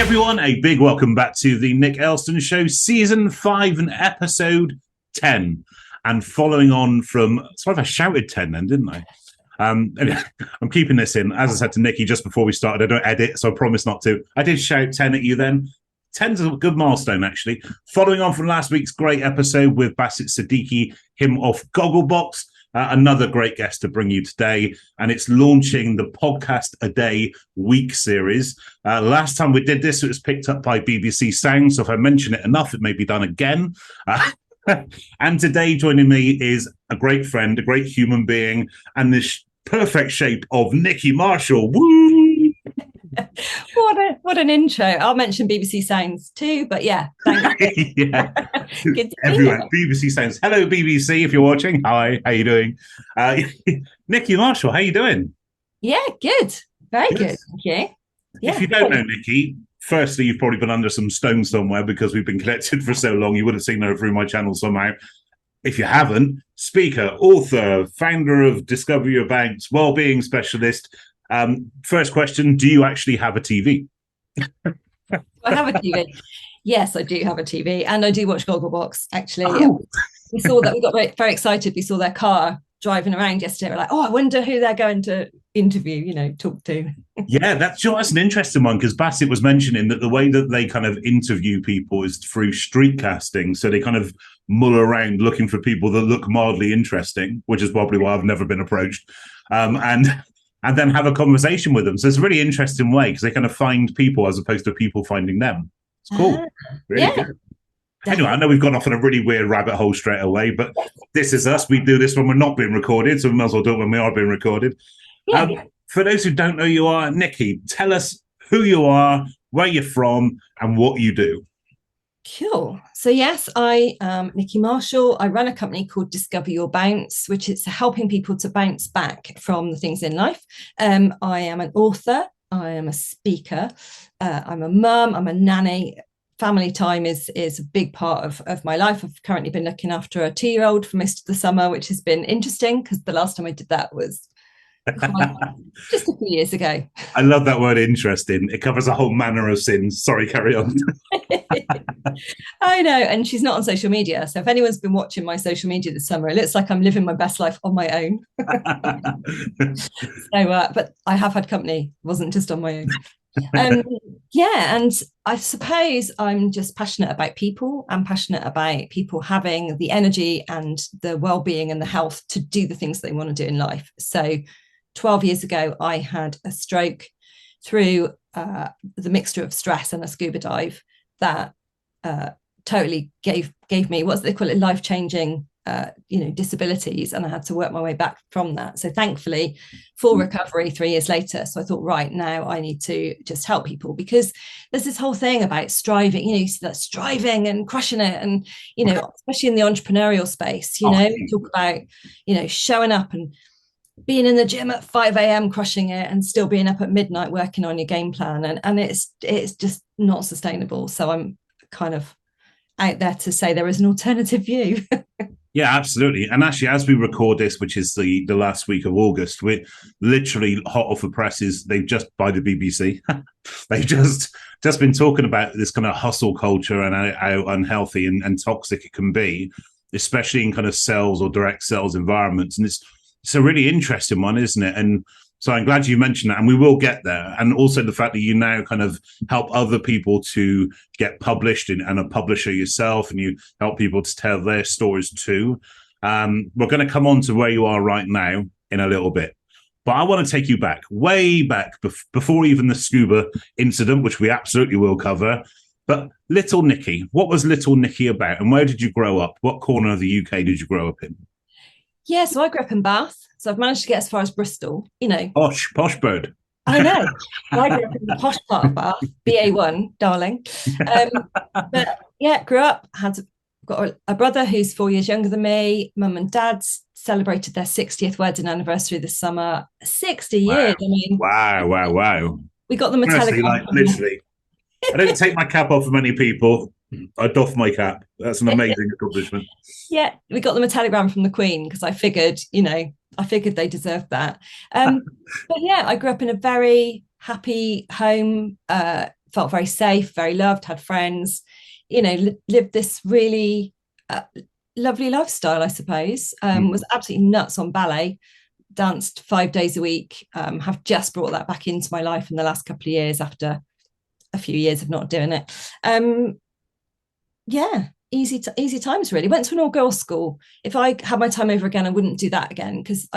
everyone, a big welcome back to the Nick Elston Show, Season 5 and Episode 10. And following on from, sorry if I shouted 10 then, didn't I? Anyway, I'm keeping this in. As I said to Nicky just before we started, I don't edit, so I promise not to. I did shout 10 at you then. 10's a good milestone, actually. Following on from last week's great episode with Basit Siddiqui, him off Gogglebox. Another great guest to bring you today, and it's launching the Podcast a Day week series. Last time we did this, it was picked up by BBC Sound, so if I mention it enough, it may be done again. And today joining me is a great friend, a great human being, and this perfect shape of Nicky Marshall. Woo! What an intro. I'll mention BBC Sounds too, but yeah, thanks. Yeah. Everyone, BBC Sounds. Hello, BBC, if you're watching. Hi, how you doing? Nicky Marshall, how you doing? Yeah, good. Very good. Thank you. Yeah. If you don't know Nicky, firstly, you've probably been under some stone somewhere because we've been connected for so long. You would have seen her through my channel somehow. If you haven't, speaker, author, founder of Discover Your Bounce, Wellbeing specialist. First question, do you actually have a TV? I have a TV. Yes, I do have a TV, and I do watch Gogglebox, actually. Oh. We saw that. We got very excited. We saw their car driving around yesterday. We're like, oh, I wonder who they're going to interview, talk to. Yeah, that's an interesting one, because Basit was mentioning that the way that they kind of interview people is through street casting. So they kind of mull around looking for people that look mildly interesting, which is probably why I've never been approached. And then have a conversation with them. So it's a really interesting way, because they kind of find people as opposed to people finding them. It's cool. Really good. Anyway, I know we've gone off on a really weird rabbit hole straight away, but this is us. We do this when we're not being recorded, so we might as well do it when we are being recorded. Yeah. For those who don't know who you are, Nicky, tell us who you are, where you're from, and what you do. Cool. So yes, I am Nicky Marshall. I run a company called Discover Your Bounce, which is helping people to bounce back from the things in life. I am an author. I am a speaker. I'm a mum. I'm a nanny. Family time is a big part of my life. I've currently been looking after a 2-year-old for most of the summer, which has been interesting, because the last time I did that was just a few years ago. I love that word, interesting. It covers a whole manner of sins. Sorry, carry on. I know, and she's not on social media, so if anyone's been watching my social media this summer, it looks like I'm living my best life on my own. But I have had company. It wasn't just on my own. And I suppose I'm just passionate about people. I'm passionate about people having the energy and the well-being and the health to do the things they want to do in life. So 12 years ago, I had a stroke through the mixture of stress and a scuba dive that totally gave me, what's they call it, life-changing disabilities, and I had to work my way back from that. So thankfully, full recovery 3 years later. So I thought, right, now I need to just help people, because there's this whole thing about striving, you see that striving and crushing it, and especially in the entrepreneurial space, we talk about showing up and being in the gym at 5 a.m. crushing it, and still being up at midnight working on your game plan, and it's just not sustainable. So I'm kind of out there to say there is an alternative view. Yeah, absolutely. And actually, as we record this, which is the last week of August, we're literally hot off the presses. They've just, by the BBC, they've just been talking about this kind of hustle culture and how unhealthy and toxic it can be, especially in kind of sales or direct sales environments. And it's a really interesting one, isn't it? And so I'm glad you mentioned that, and we will get there. And also the fact that you now kind of help other people to get published and a publisher yourself, and you help people to tell their stories too. We're going to come on to where you are right now in a little bit. But I want to take you back, way back, before even the scuba incident, which we absolutely will cover. But little Nicky, what was little Nicky about, and where did you grow up? What corner of the UK did you grow up in? Yeah, so I grew up in Bath. So I've managed to get as far as Bristol, Posh bird. I know. I grew up in the posh part of Bath, BA1, darling. But yeah, grew up, got a brother who's 4 years younger than me. Mum and dad celebrated their 60th wedding anniversary this summer. 60 years. I mean, wow. We got them a telegram. Literally. I don't take my cap off for many people. I doff my cap. That's an amazing accomplishment. Yeah, we got them a telegram from the Queen, because I figured they deserved that. But yeah, I grew up in a very happy home, felt very safe, very loved, had friends, you know, lived this really lovely lifestyle, I suppose. Was absolutely nuts on ballet, danced 5 days a week, have just brought that back into my life in the last couple of years after a few years of not doing it. Yeah, easy times, really. Went to an all-girls school. If I had my time over again, I wouldn't do that again, because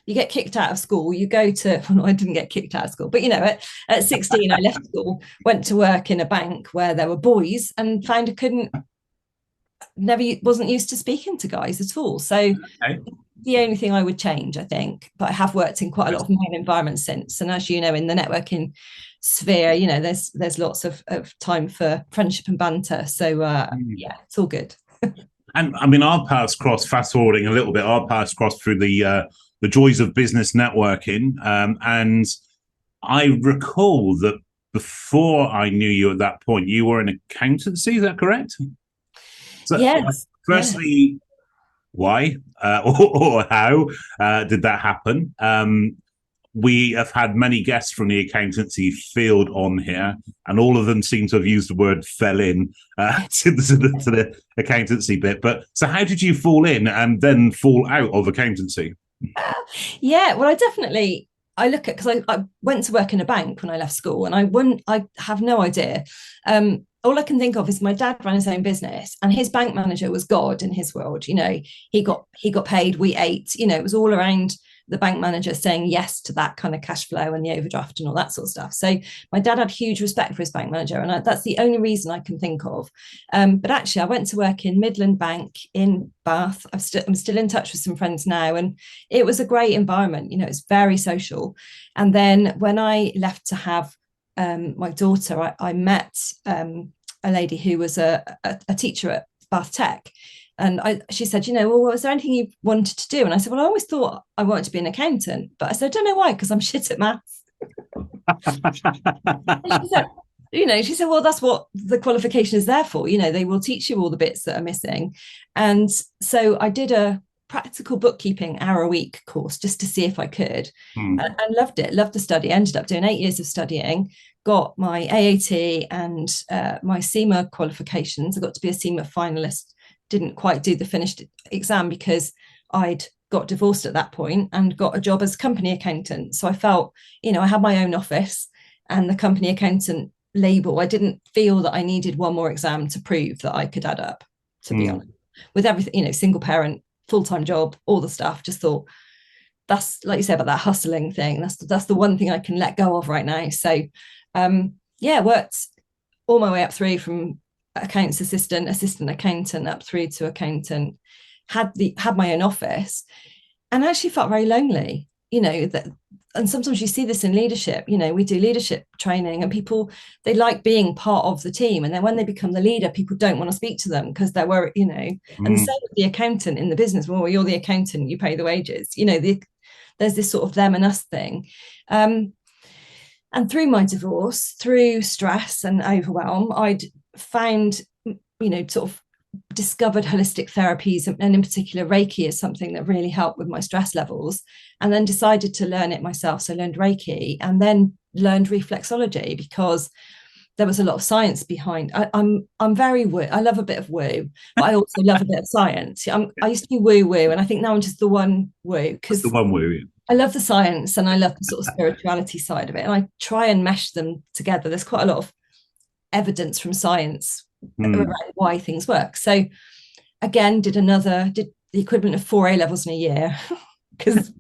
you get kicked out of school, you go to, well, no, I didn't get kicked out of school, but you know, at 16 I left school, went to work in a bank where there were boys, and found wasn't used to speaking to guys at all. So the only thing I would change, I think. But I have worked in quite a lot of male environments since, and as you know, in the networking sphere, you know, there's lots of time for friendship and banter. So yeah, it's all good. And I mean, our paths crossed, fast forwarding a little bit, our paths crossed through the joys of business networking. And I recall that before I knew you at that point, you were in accountancy, is that correct? So, yes. Firstly, why or how did that happen? We have had many guests from the accountancy field on here, and all of them seem to have used the word "fell in" to the accountancy bit. But so, how did you fall in and then fall out of accountancy? Yeah, well, I look at, because I went to work in a bank when I left school, and I have no idea. All I can think of is my dad ran his own business, and his bank manager was God in his world. You know, he got paid, we ate. You know, it was all around the bank manager saying yes to that kind of cash flow and the overdraft and all that sort of stuff. So my dad had huge respect for his bank manager, and that's the only reason I can think of. But actually, I went to work in Midland Bank in Bath. I'm still in touch with some friends now, and it was a great environment. You know, it's very social. And then when I left to have my daughter, I met a lady who was a teacher at Bath Tech. And she said, you know, well, was there anything you wanted to do? And I said, well, I always thought I wanted to be an accountant. But I said, I don't know why, because I'm shit at maths. She said, well, that's what the qualification is there for. You know, they will teach you all the bits that are missing. And so I did a practical bookkeeping hour-a-week course just to see if I could, and loved it, loved the study. Ended up doing 8 years of studying, got my AAT and my CIMA qualifications. I got to be a CIMA finalist, didn't quite do the finished exam because I'd got divorced at that point and got a job as company accountant. So I felt, you know, I had my own office and the company accountant label. I didn't feel that I needed one more exam to prove that I could add up, to be honest. With everything, you know, single parent, full-time job, all the stuff, just thought, that's, like you said about that hustling thing, that's the one thing I can let go of right now. So worked all my way up through from accounts assistant accountant, up through to accountant, had my own office, and actually felt very lonely, you know, that. And sometimes you see this in leadership. You know, we do leadership training, and people, they like being part of the team, and then when they become the leader, people don't want to speak to them because they're worried, you know. And so with the accountant in the business, well, you're the accountant, you pay the wages, you know, there's this sort of them and us thing. And through my divorce, through stress and overwhelm, I'd found, you know, sort of discovered holistic therapies, and in particular Reiki is something that really helped with my stress levels, and then decided to learn it myself. So I learned Reiki and then learned reflexology because there was a lot of science behind. I'm very woo. I love a bit of woo, but I also love a bit of science. I used to be woo woo, and I think now I'm just the one woo, because the one woo. Yeah. I love the science and I love the sort of spirituality side of it, and I try and mesh them together. There's quite a lot of evidence from science around why things work. So again, did the equivalent of 4 A levels in a year because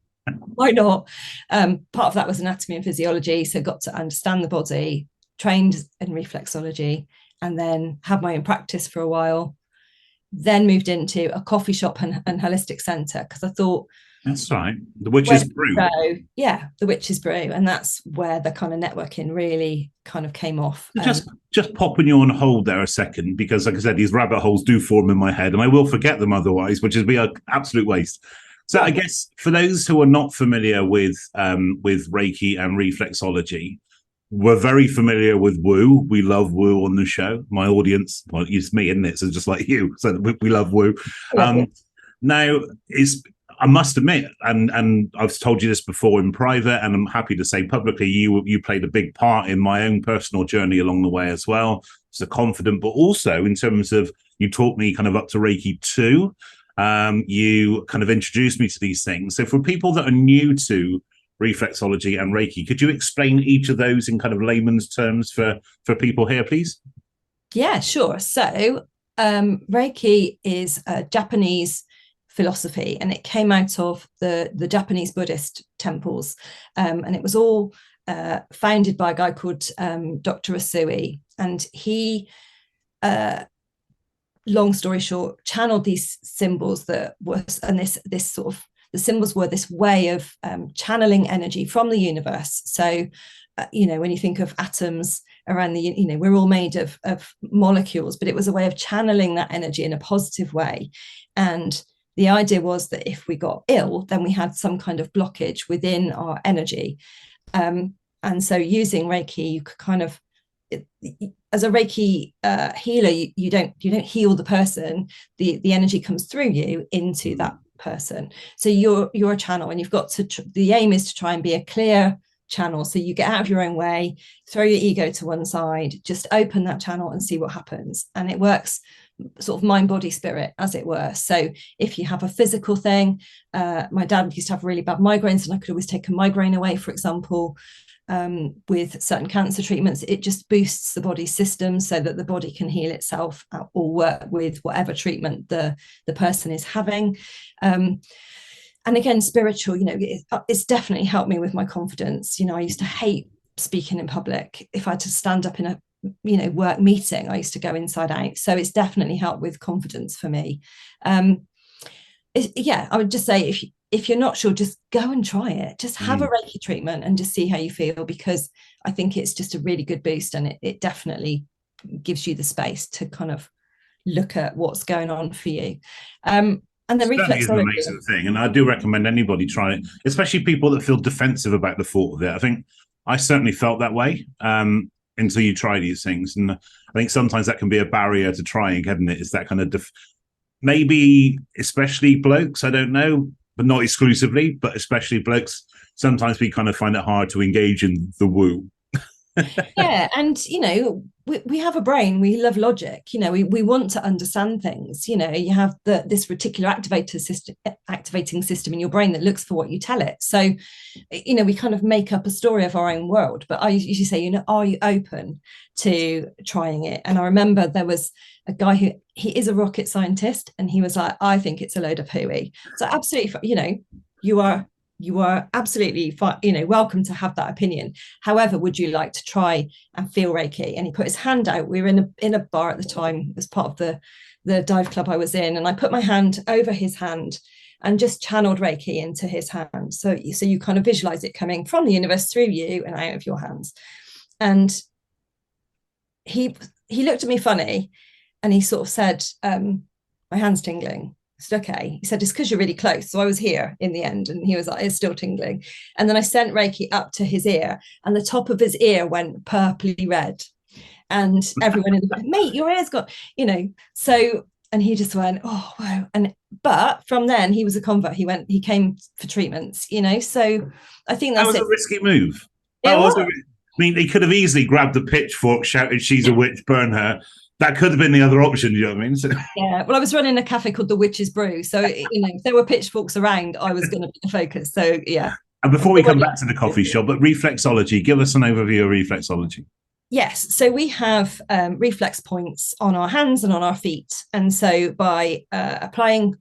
why not? Part of that was anatomy and physiology, so got to understand the body, trained in reflexology, and then had my own practice for a while, then moved into a coffee shop and holistic centre because I thought, that's right, the Witch's Brew. Yeah, the Witch's Brew, and that's where the kind of networking really kind of came off. Just popping you on hold there a second, because like I said, these rabbit holes do form in my head and I will forget them otherwise, which would be an absolute waste. So I guess for those who are not familiar with Reiki and reflexology, we're very familiar with woo. We love woo on the show. My audience, well, it's me, isn't it? So just like you, so we love woo. Now, I must admit, and I've told you this before in private, and I'm happy to say publicly, you played a big part in my own personal journey along the way as well. So confident, but also in terms of, you taught me kind of up to Reiki 2. You kind of introduced me to these things. So for people that are new to reflexology and Reiki, could you explain each of those in kind of layman's terms for people here, please? Yeah, sure. So Reiki is a Japanese philosophy, and it came out of the Japanese Buddhist temples, and it was all founded by a guy called Dr. Usui, and he, long story short, channeled these symbols that was, and this sort of, the symbols were this way of channeling energy from the universe. So when you think of atoms around the, we're all made of molecules, but it was a way of channeling that energy in a positive way. And the idea was that if we got ill, then we had some kind of blockage within our energy. And so using Reiki, you could kind of, as a Reiki healer, you don't heal the person. The energy comes through you into that person. So you're a channel, and you've got to, the aim is to try and be a clear channel. So you get out of your own way, throw your ego to one side, just open that channel and see what happens. And it works sort of mind, body, spirit, as it were. So if you have a physical thing, my dad used to have really bad migraines, and I could always take a migraine away, for example, with certain cancer treatments. It just boosts the body's system so that the body can heal itself or work with whatever treatment the person is having. And again, spiritual, it's definitely helped me with my confidence. I used to hate speaking in public. If I had to stand up in a work meeting, I used to go inside out. So it's definitely helped with confidence for me. I would just say, if you're not sure, just go and try it. Just have a Reiki treatment and just see how you feel, because I think it's just a really good boost, and it definitely gives you the space to kind of look at what's going on for you. And the reflexology is an amazing thing, and I do recommend anybody try it, especially people that feel defensive about the thought of it. I think I certainly felt that way until you try these things, and I think sometimes that can be a barrier to trying, hadn't it? It's that kind of maybe especially blokes, I don't know, but not exclusively, but especially blokes, sometimes we kind of find it hard to engage in the woo. Yeah, and we have a brain, we love logic, we want to understand things. You have this reticular activating system in your brain that looks for what you tell it. So we kind of make up a story of our own world. But I usually say, are you open to trying it? And I remember there was a guy who, he is a rocket scientist, and he was like, I think it's a load of hooey. So absolutely, you are absolutely welcome to have that opinion. However, would you like to try and feel Reiki? And he put his hand out. We were in a bar at the time as part of the dive club I was in, and I put my hand over his hand and just channeled Reiki into his hand. So you kind of visualize it coming from the universe through you and out of your hands. And he looked at me funny, and he sort of said, my hand's tingling. I said, okay. He said, it's because you're really close. So I was here in the end, and he was like, it's still tingling. And then I sent Reiki up to his ear, and the top of his ear went purpley red. And everyone in the back, mate, your ear's got, so, and he just went, oh, wow. But from then he was a convert. He came for treatments, so I think that was a risky move. I mean, he could have easily grabbed the pitchfork, shouted, she's a witch, burn her. That could have been the other option, you know what I mean? So. Yeah, well, I was running a cafe called the Witch's Brew. So, if there were pitchforks around, I was going to be the focus. So, yeah. And before we come back to the coffee shop, but reflexology, give us an overview of reflexology. Yes. So we have reflex points on our hands and on our feet. And so by applying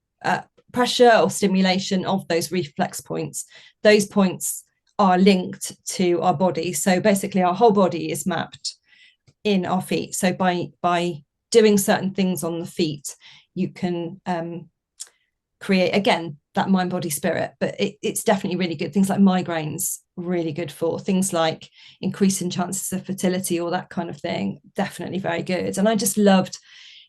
pressure or stimulation of those reflex points, those points are linked to our body. So basically our whole body is mapped in our feet. So by doing certain things on the feet, you can create, again, that mind, body, spirit. But it's definitely really good. Things like migraines, really good for things like increasing chances of fertility or that kind of thing. Definitely very good. And I just loved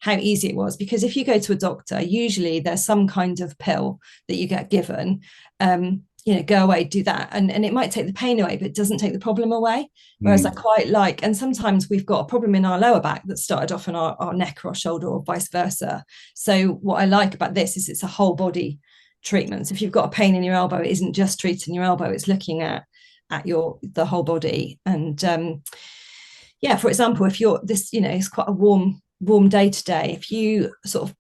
how easy it was, because if you go to a doctor, usually there's some kind of pill that you get given, go away, do that. And it might take the pain away, but it doesn't take the problem away. Whereas I quite like, and sometimes we've got a problem in our lower back that started off in our neck or our shoulder or vice versa. So what I like about this is it's a whole body treatments. If you've got a pain in your elbow, it isn't just treating your elbow, it's looking at the whole body. And for example, if you're this, it's quite a warm day today, if you sort of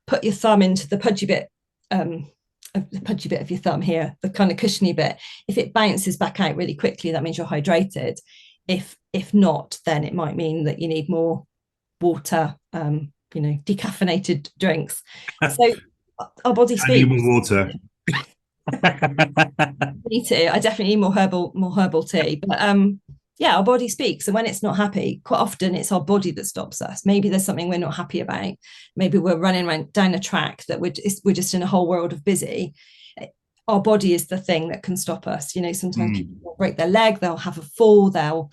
put your thumb into the pudgy bit of your thumb here, the kind of cushiony bit, if it bounces back out really quickly, that means you're hydrated. If not, then it might mean that you need more water, decaffeinated drinks. So our body speaks. I need more water. Me too. I definitely need more herbal tea. But our body speaks, and when it's not happy, quite often it's our body that stops us. Maybe there's something we're not happy about. Maybe we're running around down a track that we're just in a whole world of busy. Our body is the thing that can stop us. Sometimes people will break their leg, they'll have a fall, they'll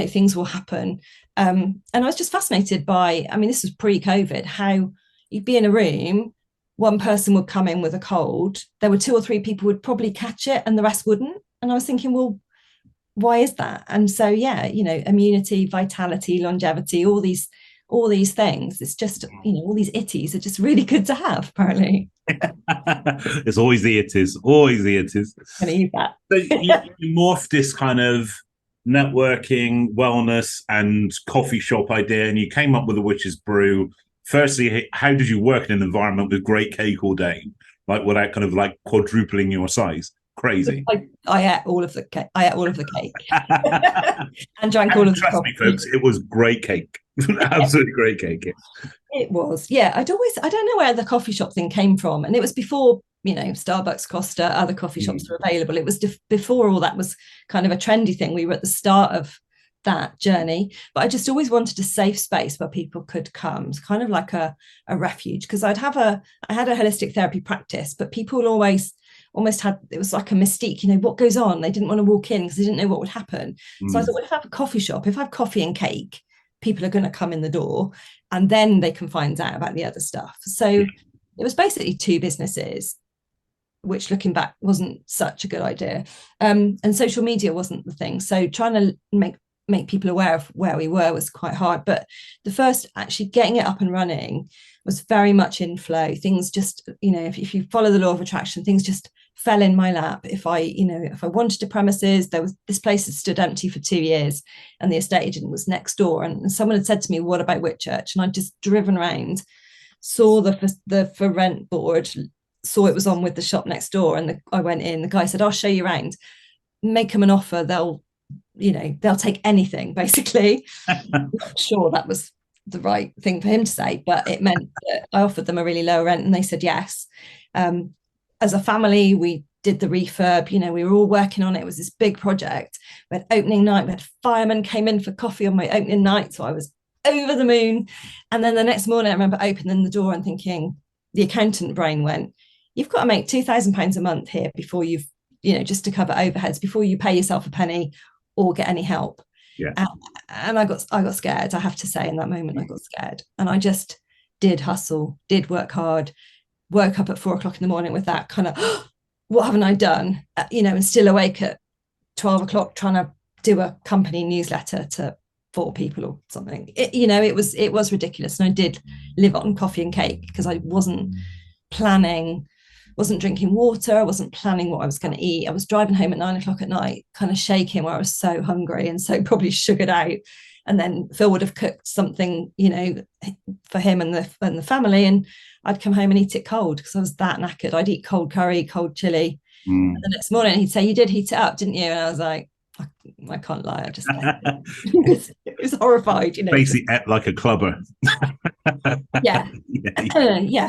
things will happen. And I was just fascinated by, this was pre-COVID, how you'd be in a room, one person would come in with a cold, there were 2 or 3 people would probably catch it and the rest wouldn't. And I was thinking, well, why is that? And so, immunity, vitality, longevity, all these things, it's just, all these itties are just really good to have, apparently. It's always the itties. Can I use that? So you morphed this kind of networking, wellness and coffee shop idea, and you came up with a witch's brew. Firstly, how did you work in an environment with great cake all day, like without kind of like quadrupling your size? Crazy. I ate all of the cake. And drank all of the coffee. Trust me, folks, it was great cake. Absolutely great cake. It was. Yeah, I don't know where the coffee shop thing came from. And it was before, Starbucks, Costa, other coffee shops were available. It was before all that was kind of a trendy thing. We were at the start of that journey, but I just always wanted a safe space where people could come. It's kind of like a refuge, because I had a holistic therapy practice, but people almost had, it was like a mystique, what goes on? They didn't want to walk in because they didn't know what would happen. So I thought, well, if I have a coffee shop, if I have coffee and cake, people are going to come in the door and then they can find out about the other stuff. So it was basically 2 businesses, which looking back wasn't such a good idea. And social media wasn't the thing. So trying to make people aware of where we were was quite hard. But the first, actually getting it up and running, was very much in flow. Things just, if you follow the law of attraction, things just fell in my lap. If I wanted a premises, this place had stood empty for 2 years and the estate agent was next door. And someone had said to me, what about Whitchurch? And I'd just driven around, saw the for rent board, saw it was on with the shop next door. And I went in, the guy said, I'll show you around, make them an offer. They'll take anything, basically. I'm not sure that was the right thing for him to say, but it meant that I offered them a really low rent and they said yes. As a family, we did the refurb, we were all working on it. It was this big project. We had opening night, we had firemen came in for coffee on my opening night, so I was over the moon. And then the next morning I remember opening the door and thinking, the accountant brain went, you've got to make £2,000 a month here before you've, just to cover overheads, before you pay yourself a penny or get any help. Yeah. And I got scared, I have to say. In that moment, I got scared, and I just did hustle, did work hard, woke up at 4 o'clock in the morning with that kind of, what haven't I done? And still awake at 12 o'clock trying to do a company newsletter to 4 people or something. It was ridiculous. And I did live on coffee and cake because I wasn't planning, wasn't drinking water, I wasn't planning what I was going to eat. I was driving home at 9 o'clock at night, kind of shaking, where I was so hungry and so probably sugared out. And then Phil would have cooked something, for him and the family, and I'd come home and eat it cold because I was that knackered. I'd eat cold curry, cold chili. And the next morning he'd say, you did heat it up, didn't you? And I was like, I can't lie, I just it was horrified, Basically ate like a clubber. Yeah.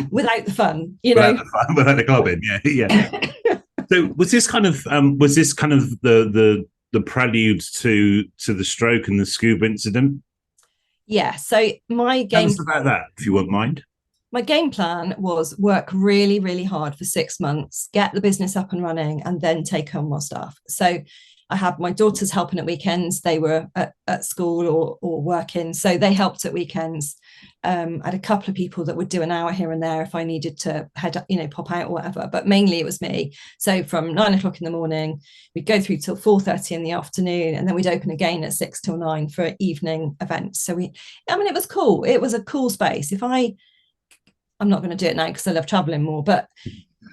Without the fun, without the clubbing. Yeah. So was this kind of the prelude to the stroke and the scuba incident? Yeah. So my game, tell us about that, if you won't mind. My game plan was work really, really hard for 6 months, get the business up and running, and then take on more staff. So I had my daughters helping at weekends. They were at school or working, so they helped at weekends. I had a couple of people that would do an hour here and there if I needed to pop out or whatever, but mainly it was me. So from 9 o'clock in the morning, we'd go through till 4:30 in the afternoon, and then we'd open again at 6 till 9 for evening events. So it was cool. It was a cool space. I'm not going to do it now because I love traveling more, but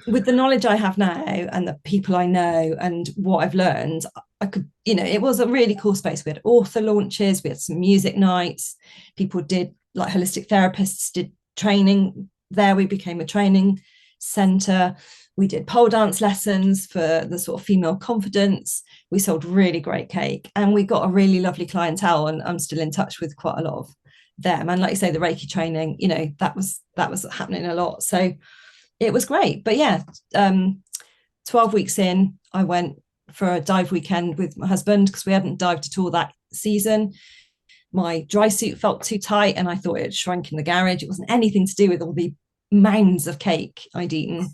with the knowledge I have now and the people I know and what I've learned, I could, it was a really cool space. We had author launches, we had some music nights, people did, like holistic therapists did training there. We became a training centre. We did pole dance lessons for the sort of female confidence. We sold really great cake, and we got a really lovely clientele, and I'm still in touch with quite a lot of them. And like you say, the Reiki training, that was happening a lot. So it was great. But yeah, 12 weeks in, I went for a dive weekend with my husband because we hadn't dived at all that season. My dry suit felt too tight and I thought it had shrunk in the garage. It wasn't anything to do with all the mounds of cake I'd eaten.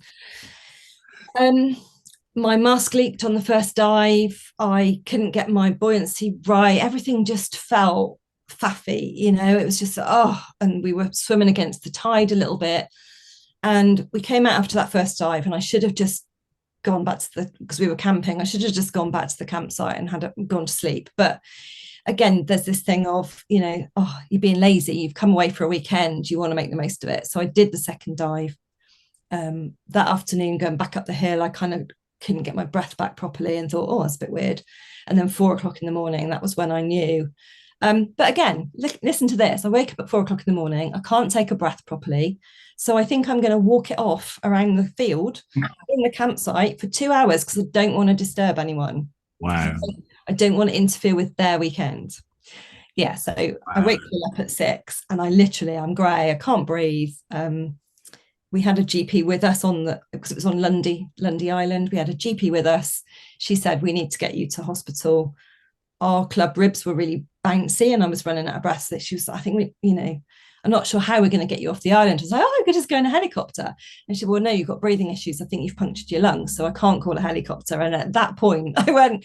My mask leaked on the first dive. I couldn't get my buoyancy right. Everything just felt faffy, it was just, and we were swimming against the tide a little bit. And we came out after that first dive, and I should have just gone back to because we were camping, I should have just gone back to the campsite and gone to sleep. But again, there's this thing of, you're being lazy, you've come away for a weekend, you want to make the most of it. So I did the second dive. That afternoon, going back up the hill, I kind of couldn't get my breath back properly and thought, that's a bit weird. And then 4 o'clock in the morning, that was when I knew. But again, listen to this. I wake up at 4 o'clock in the morning. I can't take a breath properly. So I think I'm going to walk it off around the field in the campsite for 2 hours because I don't want to disturb anyone. Wow. I don't want to interfere with their weekend. Yeah, so wow. I wake up at 6 and I'm grey. I can't breathe. We had a GP with us because it was on Lundy Island. We had a GP with us. She said, we need to get you to hospital. Our club ribs were really bouncy and I was running out of breath. So she was, I think I'm not sure how we're going to get you off the island. I was like, I could just go in a helicopter. And she said, well, no, you've got breathing issues. I think you've punctured your lungs, so I can't call a helicopter. And at that point I went,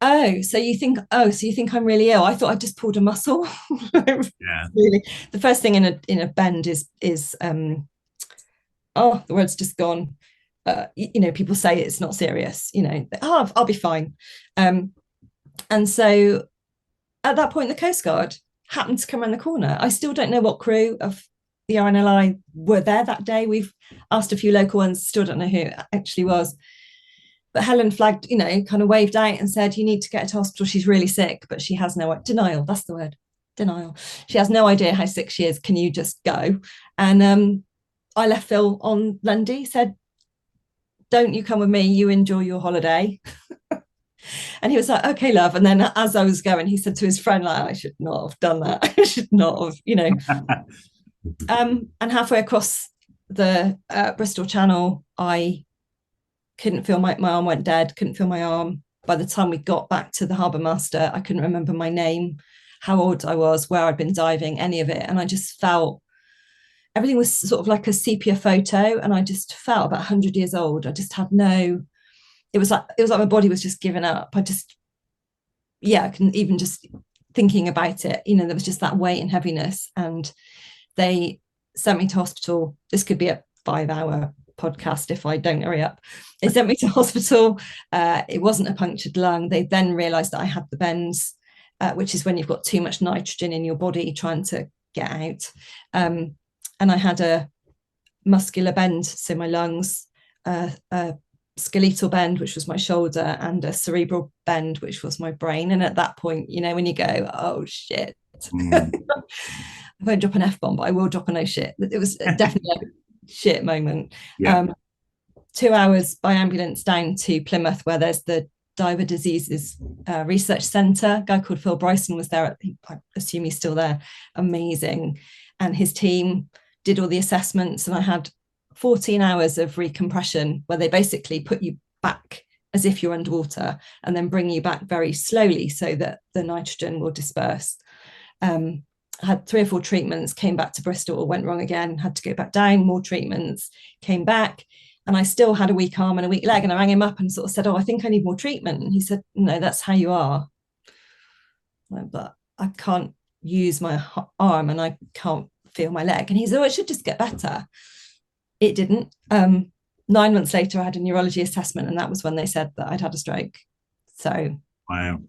so you think I'm really ill? I thought I just pulled a muscle. Yeah. Really, the first thing in a bend is the word's just gone. People say it's not serious. I'll be fine. And so at that point, the coastguard happened to come around the corner. I still don't know what crew of the RNLI were there that day. We've asked a few local ones, still don't know who it actually was. But Helen flagged, kind of waved out and said, you need to get her to hospital. She's really sick, but she has no denial. That's the word. Denial. She has no idea how sick she is. Can you just go? And I left Phil on Lundy, said, don't you come with me. You enjoy your holiday. And he was like, okay, love. And then as I was going, he said to his friend, like, I should not have done that. I should not have, and halfway across the Bristol Channel, I couldn't feel my arm went dead, couldn't feel my arm. By the time we got back to the harbour master, I couldn't remember my name, how old I was, where I'd been diving, any of it. And I just felt everything was sort of like a sepia photo. And I just felt about 100 years old. I just had it was like my body was just giving up. I can even just thinking about it, there was just that weight and heaviness. And they sent me to hospital. This could be a 5-hour podcast if I don't hurry up. They sent me to hospital. It wasn't a punctured lung. They then realized that I had the bends, which is when you've got too much nitrogen in your body trying to get out. And I had a muscular bend, so my lungs, skeletal bend, which was my shoulder, and a cerebral bend, which was my brain. And at that point, when you go, oh shit, I won't drop an F-bomb, but I will drop a no shit. It was definitely a shit moment. Yeah. 2 hours by ambulance down to Plymouth, where there's the Diver Diseases Research Centre. A guy called Phil Bryson was there. I assume he's still there. Amazing. And his team did all the assessments, and I had 14 hours of recompression where they basically put you back as if you're underwater and then bring you back very slowly so that the nitrogen will disperse. I had 3 or 4 treatments, came back to Bristol, went wrong again, had to go back down, more treatments, came back, and I still had a weak arm and a weak leg. And I rang him up and sort of said, I think I need more treatment. And he said, no, that's how you are. But I can't use my arm and I can't feel my leg. And he said, it should just get better. It didn't. 9 months later, I had a neurology assessment, and that was when they said that I'd had a stroke. So, wow.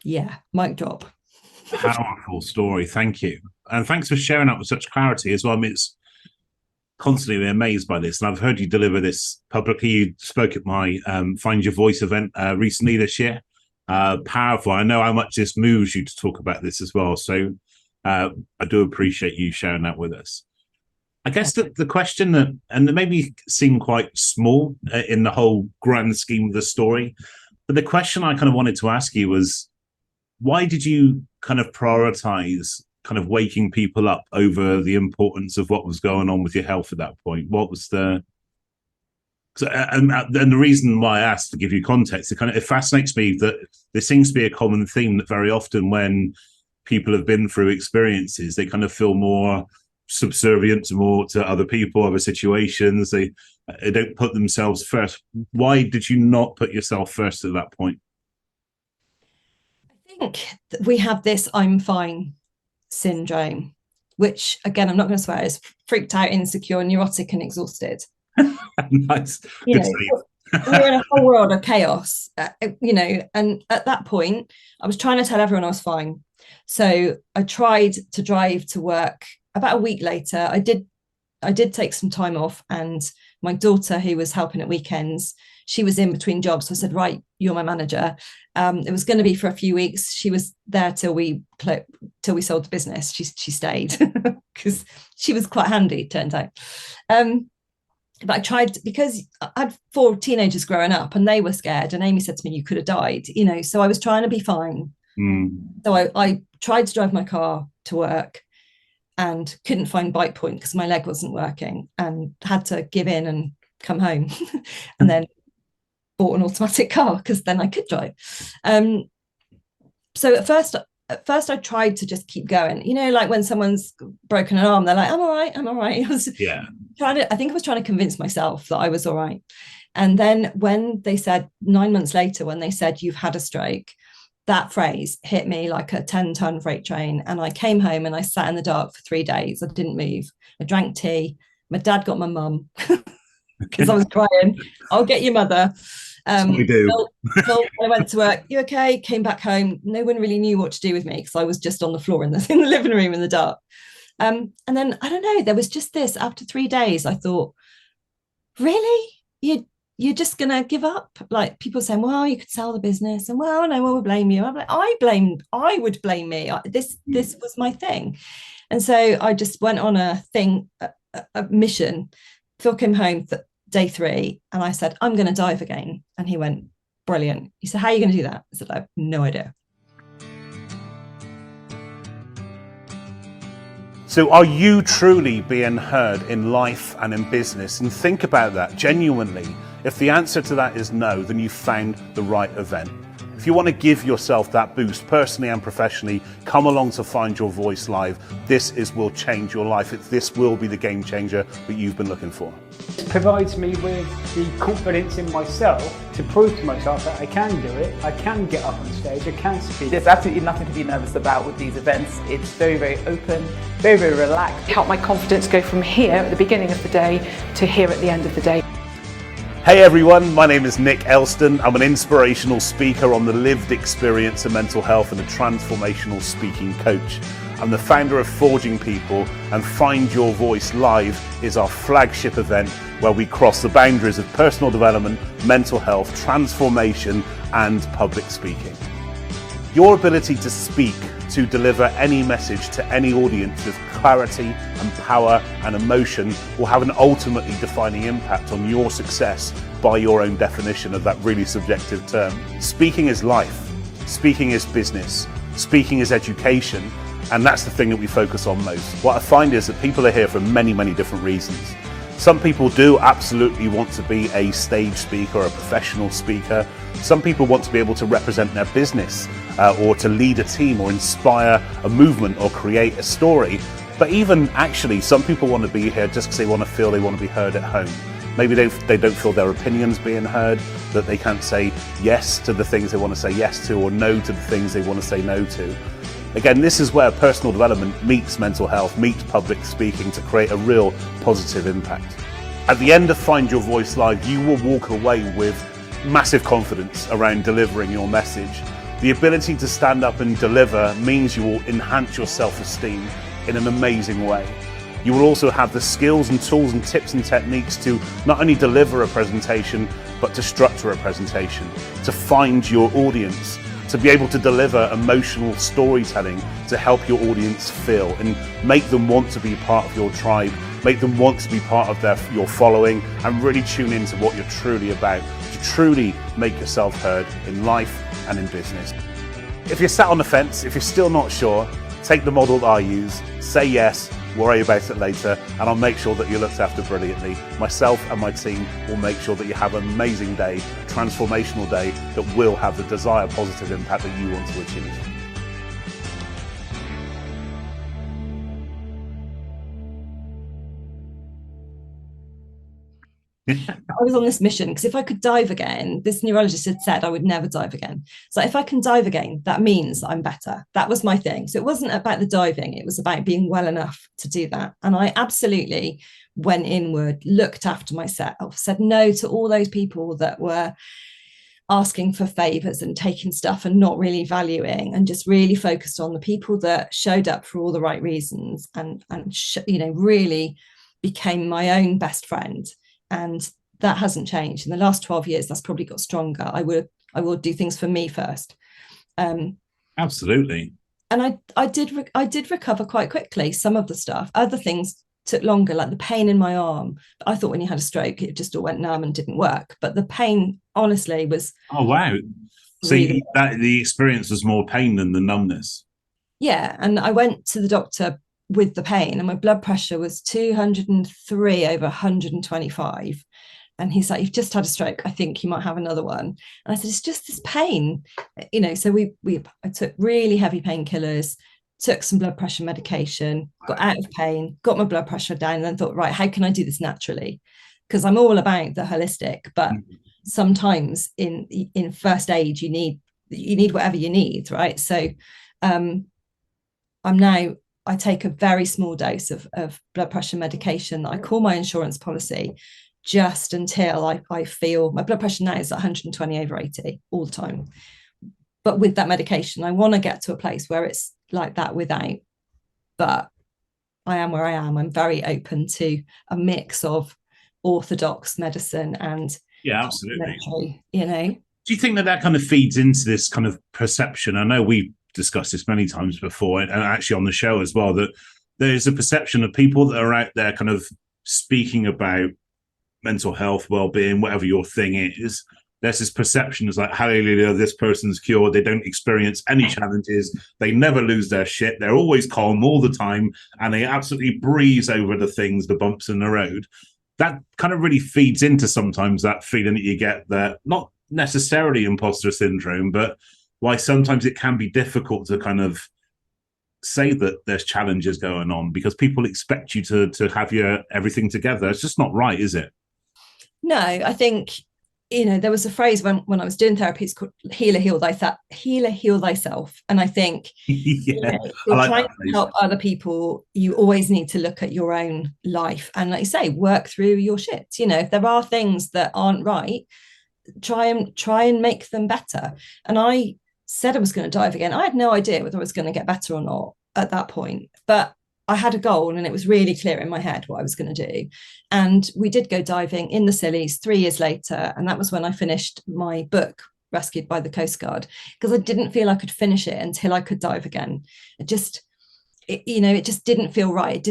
Yeah, mic drop. Powerful story. Thank you. And thanks for sharing that with such clarity as well. I mean, constantly amazed by this, and I've heard you deliver this publicly. You spoke at my Find Your Voice event recently this year. Powerful. I know how much this moves you to talk about this as well. So I do appreciate you sharing that with us. I guess the question that, and it maybe seem quite small in the whole grand scheme of the story, but the question I kind of wanted to ask you was, why did you kind of prioritize kind of waking people up over the importance of what was going on with your health at that point? What was the... And the reason why I asked, to give you context, it fascinates me that there seems to be a common theme that very often when people have been through experiences, they kind of feel more subservient to other people, other situations. They don't put themselves first. Why did you not put yourself first at that point? I think we have this "I'm fine" syndrome, which, again, I'm not going to swear, is freaked out, insecure, neurotic, and exhausted. Nice. We're in a whole world of chaos, and at that point I was trying to tell everyone I was fine. So I tried to drive to work. About a week later, I did take some time off, and my daughter, who was helping at weekends, she was in between jobs. So I said, right, you're my manager. It was going to be for a few weeks. She was there till we sold the business. She stayed because she was quite handy, it turned out. But I tried, because I had 4 teenagers growing up and they were scared. And Amy said to me, you could have died, so I was trying to be fine. So I tried to drive my car to work and couldn't find bike point because my leg wasn't working, and had to give in and come home and then bought an automatic car because then I could drive. So at first I tried to just keep going, like when someone's broken an arm, they're like, I'm all right. I think I was trying to convince myself that I was all right. And then when they said 9 months later, when they said you've had a stroke, that phrase hit me like a 10-ton freight train. And I came home and I sat in the dark for 3 days. I didn't move. I drank tea. My dad got my mum because I was crying. I'll get your mother. We do. So I went to work. You okay? Came back home. No one really knew what to do with me because I was just on the floor in the living room in the dark. And then, I don't know, there was just this, after 3 days, I thought, really? You're just going to give up? Like, people saying, well, you could sell the business, and well, no one would blame you. I'm like, I would blame me. This was my thing. And so I just went on a mission. Phil came home day 3 and I said, I'm going to dive again. And he went, brilliant. He said, how are you going to do that? I said, I have no idea. So are you truly being heard in life and in business? And think about that genuinely. If the answer to that is no, then you've found the right event. If you want to give yourself that boost personally and professionally, come along to Find Your Voice Live. This will change your life. This will be the game changer that you've been looking for. It provides me with the confidence in myself to prove to myself that I can do it, I can get up on stage, I can speak. There's absolutely nothing to be nervous about with these events. It's very, very open, very, very relaxed. Help my confidence go from here at the beginning of the day to here at the end of the day. Hey everyone, my name is Nick Elston. I'm an inspirational speaker on the lived experience of mental health and a transformational speaking coach. I'm the founder of Forging People, and Find Your Voice Live is our flagship event where we cross the boundaries of personal development, mental health, transformation, and public speaking. Your ability to speak, to deliver any message to any audience with clarity and power and emotion will have an ultimately defining impact on your success by your own definition of that really subjective term. Speaking is life, speaking is business, speaking is education, and that's the thing that we focus on most. What I find is that people are here for many, many different reasons. Some people do absolutely want to be a stage speaker or a professional speaker. Some people want to be able to represent their business or to lead a team or inspire a movement or create a story. But even actually, some people want to be here just because they want to be heard at home. Maybe they don't feel their opinions being heard, that they can't say yes to the things they want to say yes to or no to the things they want to say no to. Again, this is where personal development meets mental health, meets public speaking to create a real positive impact. At the end of Find Your Voice Live, you will walk away with massive confidence around delivering your message. The ability to stand up and deliver means you will enhance your self-esteem in an amazing way. You will also have the skills and tools and tips and techniques to not only deliver a presentation, but to structure a presentation, to find your audience, to be able to deliver emotional storytelling to help your audience feel and make them want to be part of your tribe, make them want to be part of your following, and really tune into what you're truly about, to truly make yourself heard in life and in business. If you're sat on the fence, if you're still not sure, take the model that I use, say yes, worry about it later, and I'll make sure that you're looked after brilliantly. Myself and my team will make sure that you have an amazing day, transformational day that will have the desired positive impact that you want to achieve. I was on this mission because if I could dive again, this neurologist had said I would never dive again. So if I can dive again, that means I'm better. That was my thing. So it wasn't about the diving. It was about being well enough to do that. And I absolutely went inward, looked after myself, said no to all those people that were asking for favors and taking stuff and not really valuing, and just really focused on the people that showed up for all the right reasons and really became my own best friend. And that hasn't changed in the last 12 years. That's probably got stronger. I will do things for me first. Absolutely. And I did recover quite quickly. Some of the stuff, other things took longer, like the pain in my arm. I thought when you had a stroke, it just all went numb and didn't work. But the pain, honestly, was. Oh, wow. So really the experience was more pain than the numbness. Yeah. And I went to the doctor with the pain, and my blood pressure was 203 over 125. And he's like, you've just had a stroke. I think you might have another one. And I said, it's just this pain, so I took really heavy painkillers, took some blood pressure medication, got out of pain, got my blood pressure down, and then thought, right, how can I do this naturally? Because I'm all about the holistic, but sometimes in first aid, you need whatever you need, right? So I take a very small dose of blood pressure medication that I call my insurance policy, just until I feel my blood pressure now is 120 over 80 all the time. But with that medication, I want to get to a place where it's like that without. But I am where I am. I'm very open to a mix of orthodox medicine and absolutely. Do you think that kind of feeds into this kind of perception? I know we've discussed this many times before, and actually on the show as well, that there's a perception of people that are out there kind of speaking about mental health, well-being, whatever your thing is. There's this perception is like, hallelujah, this person's cured. They don't experience any challenges. They never lose their shit. They're always calm all the time, and they absolutely breeze over the things, the bumps in the road. That kind of really feeds into sometimes that feeling that you get that, not necessarily imposter syndrome, but why sometimes it can be difficult to kind of say that there's challenges going on because people expect you to have your everything together. It's just not right, is it? No, I think, there was a phrase when I was doing therapy, it's called heal thyself. And I think if you're trying to help other people, you always need to look at your own life and, like you say, work through your shit. If there are things that aren't right, try and make them better. And I said I was going to dive again. I had no idea whether I was going to get better or not at that point, but I had a goal and it was really clear in my head what I was going to do. And we did go diving in the Scillies 3 years later. And that was when I finished my book, Rescued by the Coast Guard, because I didn't feel I could finish it until I could dive again. It just didn't feel right.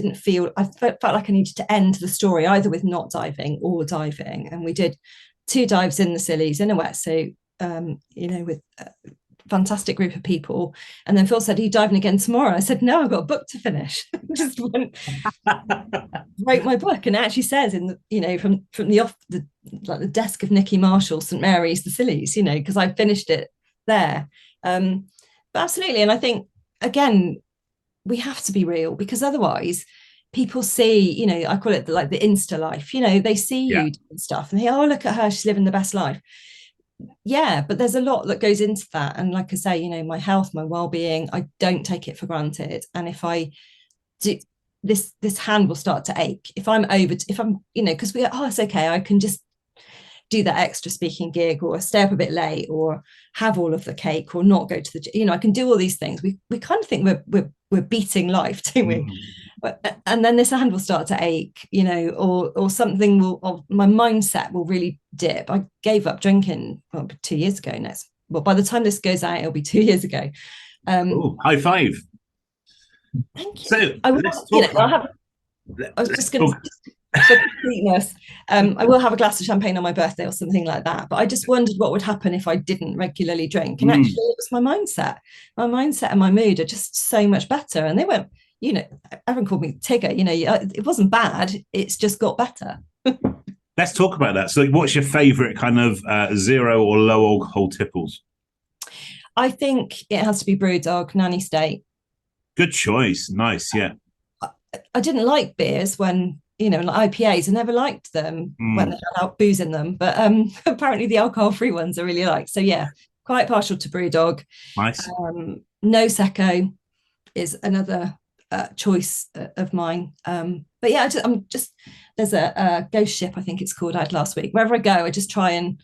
I felt like I needed to end the story either with not diving or diving. And we did 2 dives in the Scillies in a wetsuit, with a fantastic group of people. And then Phil said, are you diving again tomorrow? I said, no, I've got a book to finish. Just wrote my book. And it actually says from the desk of Nicky Marshall, St Mary's, the Scillies, because I finished it there. But absolutely. And I think, again, we have to be real, because otherwise people see, I call it the Insta life, they see you doing stuff and they, oh, look at her, she's living the best life. Yeah, but there's a lot that goes into that. And like I say, my health, my well-being, I don't take it for granted. And if I do, this hand will start to ache if I'm because it's okay, I can just do that extra speaking gig or stay up a bit late or have all of the cake or not go to the I can do all these things. We kind of think we're beating life, don't we? and then this hand will start to ache, or something or my mindset will really dip. I gave up drinking 2 years ago next. Well, by the time this goes out, it'll be 2 years ago. High five. Thank you. So I was just going to, for completeness, I will have a glass of champagne on my birthday or something like that. But I just wondered what would happen if I didn't regularly drink. And actually, it was my mindset. My mindset and my mood are just so much better. And they went, everyone called me Tigger. It wasn't bad. It's just got better. Let's talk about that. So what's your favourite kind of zero or low alcohol tipples? I think it has to be Brewdog, Nanny State. Good choice. Nice, yeah. I didn't like beers when, like IPAs. I never liked them when they had booze in them. But apparently the alcohol-free ones I really like. So, yeah, quite partial to Brewdog. Nice. No Secco is another choice of mine. But yeah, there's a ghost ship, I think it's called, out last week. Wherever I go, I just try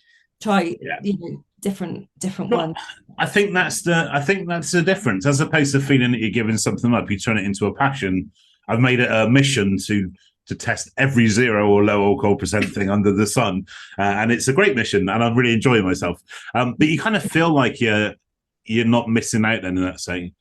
different ones. I think that's the difference. As opposed to feeling that you're giving something up, you turn it into a passion. I've made it a mission to test every zero or low alcohol percent thing under the sun, and it's a great mission, and I'm really enjoying myself. But you kind of feel like you're not missing out then in that saying.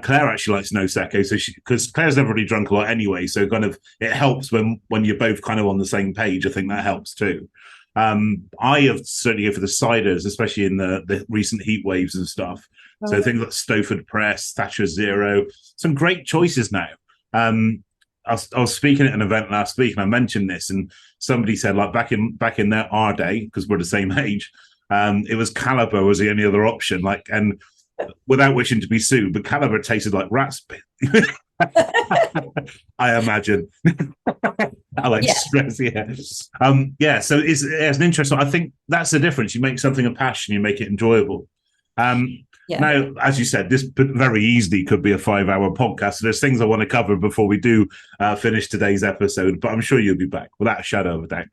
Claire actually likes no Secco, so because Claire's never really drunk a lot anyway, so kind of it helps when you're both kind of on the same page. I think that helps too. I have certainly go for the ciders, especially in the recent heat waves and stuff. So things like Stowford Press, Thatcher Zero, some great choices now. I was speaking at an event last week and I mentioned this, and somebody said, like, back in our day, because we're the same age, it was Caliber was the only other option. Like, and without wishing to be sued, but Caliber tasted like rat spit. I imagine. I like stress, yeah. So it's an interesting. I think that's the difference. You make something a passion, you make it enjoyable. Now, as you said, this very easily could be a 5-hour podcast. So there's things I want to cover before we do finish today's episode, but I'm sure you'll be back without a shadow of a doubt.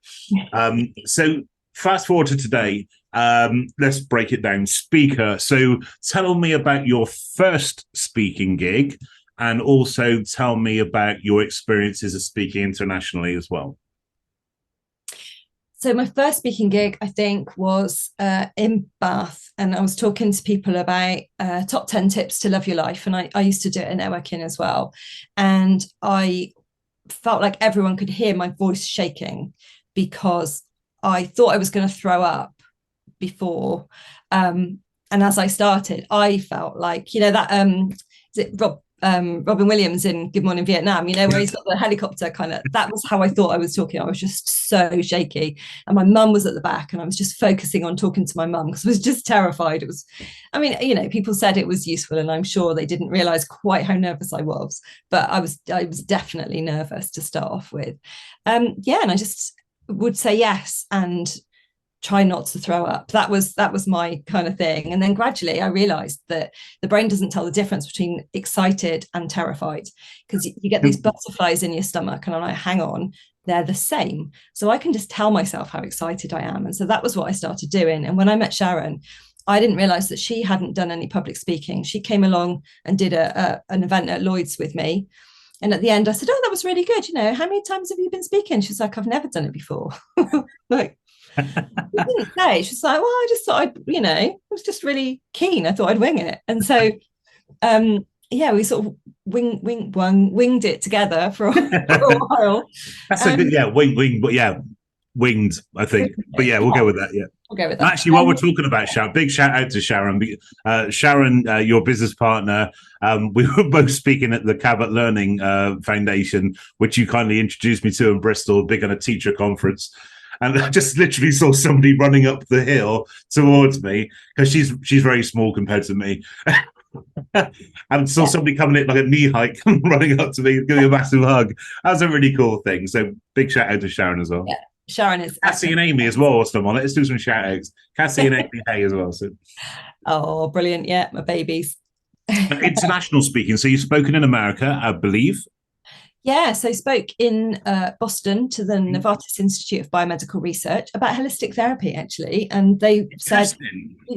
So fast forward to today. Let's break it down. Speaker. So tell me about your first speaking gig, and also tell me about your experiences of speaking internationally as well. So my first speaking gig, I think, was in Bath, and I was talking to people about top 10 tips to love your life. And I used to do it in networking as well. And I felt like everyone could hear my voice shaking because I thought I was going to throw up before. And as I started, I felt like, that, is it Robin Williams in Good Morning Vietnam, where he's got the helicopter kind of, that was how I thought I was talking. I was just so shaky. And my mum was at the back and I was just focusing on talking to my mum because I was just terrified. It was, people said it was useful and I'm sure they didn't realize quite how nervous I was, but I was definitely nervous to start off with. And I just would say yes and try not to throw up. That was my kind of thing. And then gradually I realized that the brain doesn't tell the difference between excited and terrified, because you get these butterflies in your stomach and I'm like, hang on, they're the same. So I can just tell myself how excited I am. And so that was what I started doing. And when I met Sharon, I didn't realize that she hadn't done any public speaking. She came along and did an event at Lloyd's with me. And at the end I said, oh, that was really good. How many times have you been speaking? She's like, I've never done it before. Like, I didn't say. She's like, well, I just thought I was just really keen. I thought I'd wing it. And so, we sort of winged it together for a while. That's a good, winged, I think. But yeah, we'll go with that. Yeah, we'll go with that. Actually, while we're talking about Sharon, big shout out to Sharon. Sharon, your business partner. We were both speaking at the Cabot Learning Foundation, which you kindly introduced me to in Bristol, big on a teacher conference. And I just literally saw somebody running up the hill towards me because she's very small compared to me. And saw somebody coming in like a knee hike running up to me, giving me a massive hug. That was a really cool thing. So big shout out to Sharon as well. Yeah, Sharon is Cassie and Amy as well. Whilst I'm on it, let's do some shout outs. Cassie and Amy Hay as well. So. Oh, brilliant! Yeah, my babies. International speaking. So you've spoken in America, I believe. Yeah, so I spoke in Boston to the Novartis Institute of Biomedical Research about holistic therapy, actually. And they said,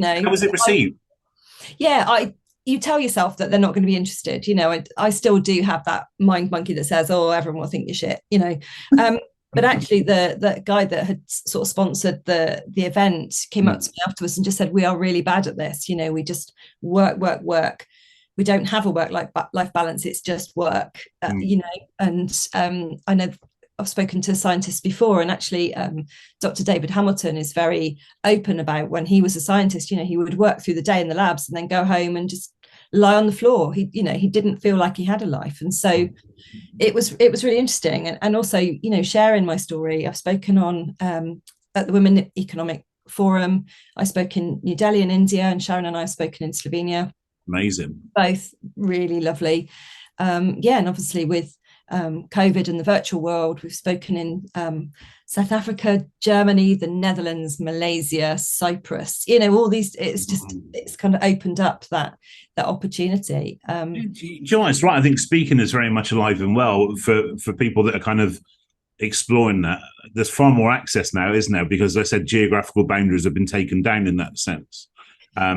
how was it received? I you tell yourself that they're not going to be interested. I still do have that mind monkey that says, oh, everyone will think you're shit, but actually the guy that had sort of sponsored the event came up to me afterwards and just said, we are really bad at this. We just work. We don't have a work-life balance. It's just work, and I know I've spoken to scientists before, and actually Dr. David Hamilton is very open about when he was a scientist, he would work through the day in the labs and then go home and just lie on the floor. He didn't feel like he had a life. And so it was really interesting. And also, sharing my story. I've spoken on at the Women Economic Forum. I spoke in New Delhi in India, and Sharon and I have spoken in Slovenia. Amazing. Both really lovely. And obviously with COVID and the virtual world, we've spoken in South Africa, Germany, the Netherlands, Malaysia, Cyprus, all these, it's kind of opened up that opportunity. Do you know what? It's right. I think speaking is very much alive and well for people that are kind of exploring that. There's far more access now, isn't there? Because, as I said, geographical boundaries have been taken down in that sense. I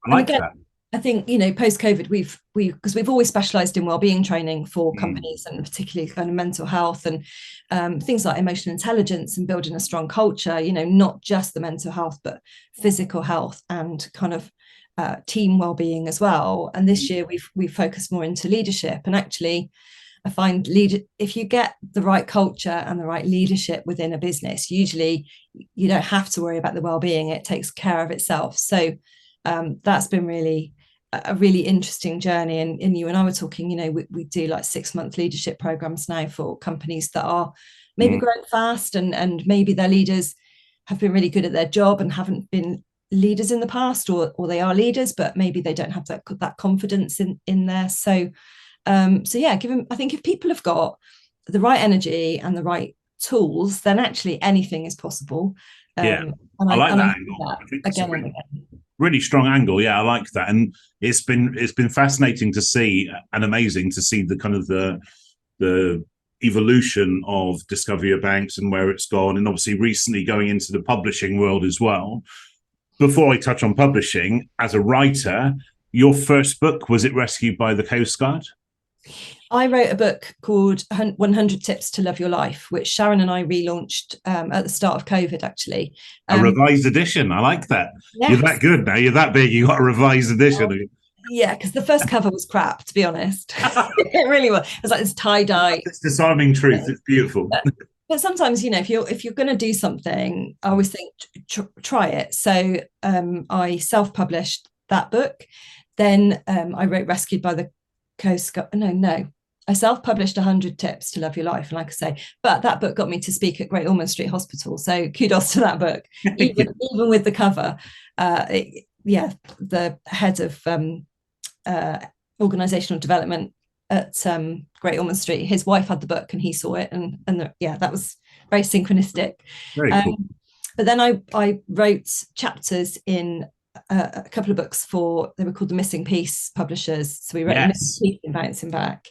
like that. I think, post-COVID, because we've always specialised in wellbeing training for companies, and particularly kind of mental health and things like emotional intelligence and building a strong culture, not just the mental health, but physical health and kind of team wellbeing as well. And this year we've focused more into leadership. And actually, I find if you get the right culture and the right leadership within a business, usually you don't have to worry about the wellbeing. It takes care of itself. So that's been a really interesting journey. And you and I were talking, we do like 6-month leadership programs now for companies that are maybe growing fast, and maybe their leaders have been really good at their job and haven't been leaders in the past, or they are leaders, but maybe they don't have that confidence in there. So I think if people have got the right energy and the right tools, then actually anything is possible. And I like that angle. Again and again. Really strong angle. Yeah, I like that. And it's been fascinating to see, and amazing to see the kind of the evolution of Discover Your Banks and where it's gone, and obviously recently going into the publishing world as well. Before I touch on publishing, as a writer, your first book, was it rescued by the Coast Guard? I wrote a book called 100 Tips to Love Your Life, which Sharon and I relaunched at the start of COVID, actually. A revised edition. I like that. Yes. You're that good now. You're that big. You got a revised edition. Yeah, because the first cover was crap, to be honest. It really was. It was like this tie-dye. It's disarming truth. It's beautiful. But sometimes, if you're going to do something, I always think try it. So I self-published that book. Then I wrote Rescued by the Coast Guard. No. I self-published 100 Tips to Love Your Life. And like I say, but that book got me to speak at Great Ormond Street Hospital. So kudos to that book, even with the cover. The head of organisational development at Great Ormond Street, his wife had the book and he saw it. And that was very synchronistic. Very cool. But then I wrote chapters in a couple of books they were called the Missing Piece publishers. So we wrote The Missing Piece in Bouncing Back.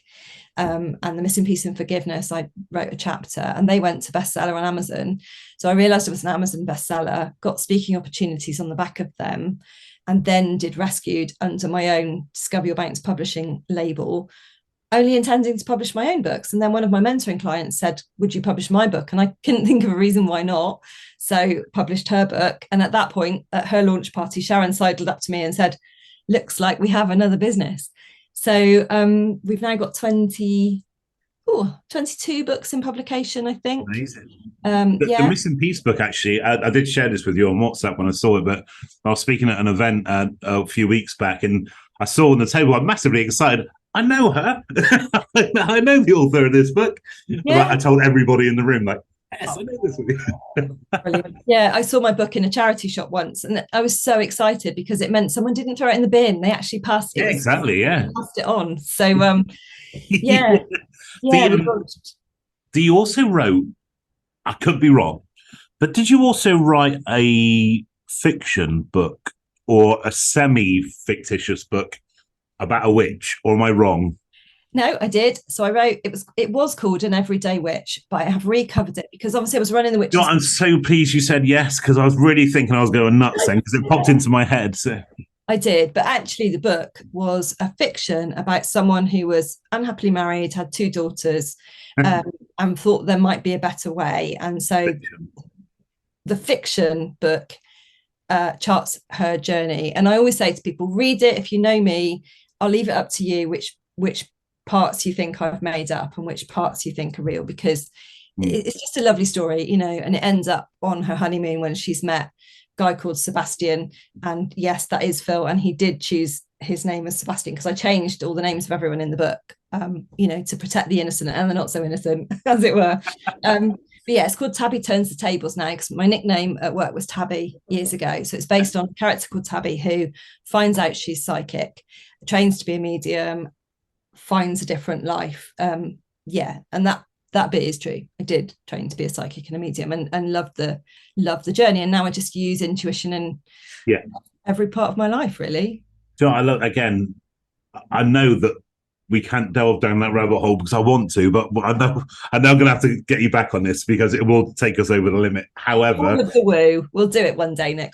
And The Missing Piece in Forgiveness, I wrote a chapter, and they went to bestseller on Amazon. So I realised it was an Amazon bestseller, got speaking opportunities on the back of them, and then did Rescued under my own Discover Your Banks publishing label, only intending to publish my own books. And then one of my mentoring clients said, would you publish my book? And I couldn't think of a reason why not. So published her book. And at that point, at her launch party, Sharon sidled up to me and said, looks like we have another business. So we've now got 22 books in publication, I think. Amazing. The Missing Piece book, actually, I did share this with you on WhatsApp when I saw it, but I was speaking at an event a few weeks back, and I saw on the table, I'm massively excited. I know her. I know the author of this book. Yeah. I told everybody in the room, like, yes, I know this one. Brilliant. Yeah, I saw my book in a charity shop once, and I was so excited because it meant someone didn't throw it in the bin. They actually passed it. Yeah, exactly. Yeah. Passed it on. So, yeah. Do you also wrote, I could be wrong, but did you also write a fiction book or a semi-fictitious book about a witch, or am I wrong? No, I did. So I wrote, it was called An Everyday Witch, but I have recovered it because obviously I was running the witches. I'm so pleased you said yes, because I was really thinking I was going nuts then, because it popped into my head. So I did, but actually the book was a fiction about someone who was unhappily married, had 2 daughters, and thought there might be a better way. And so the fiction book charts her journey. And I always say to people, read it. If you know me, I'll leave it up to you which parts you think I've made up and which parts you think are real, because it's just a lovely story, you know, and it ends up on her honeymoon when she's met guy called Sebastian, and yes, that is Phil, and he did choose his name as Sebastian because I changed all the names of everyone in the book, you know, to protect the innocent and the not so innocent, as it were. But yeah, it's called Tabby Turns the Tables now, because my nickname at work was Tabby years ago. So it's based on a character called Tabby who finds out she's psychic, trains to be a medium, finds a different life. Yeah, and that bit is true. I did train to be a psychic and a medium, and loved the journey. And now I just use intuition in every part of my life, really. So I know that we can't delve down that rabbit hole because I want to, but I'm going to have to get you back on this because it will take us over the limit. However, all of the woo, we'll do it one day, Nick.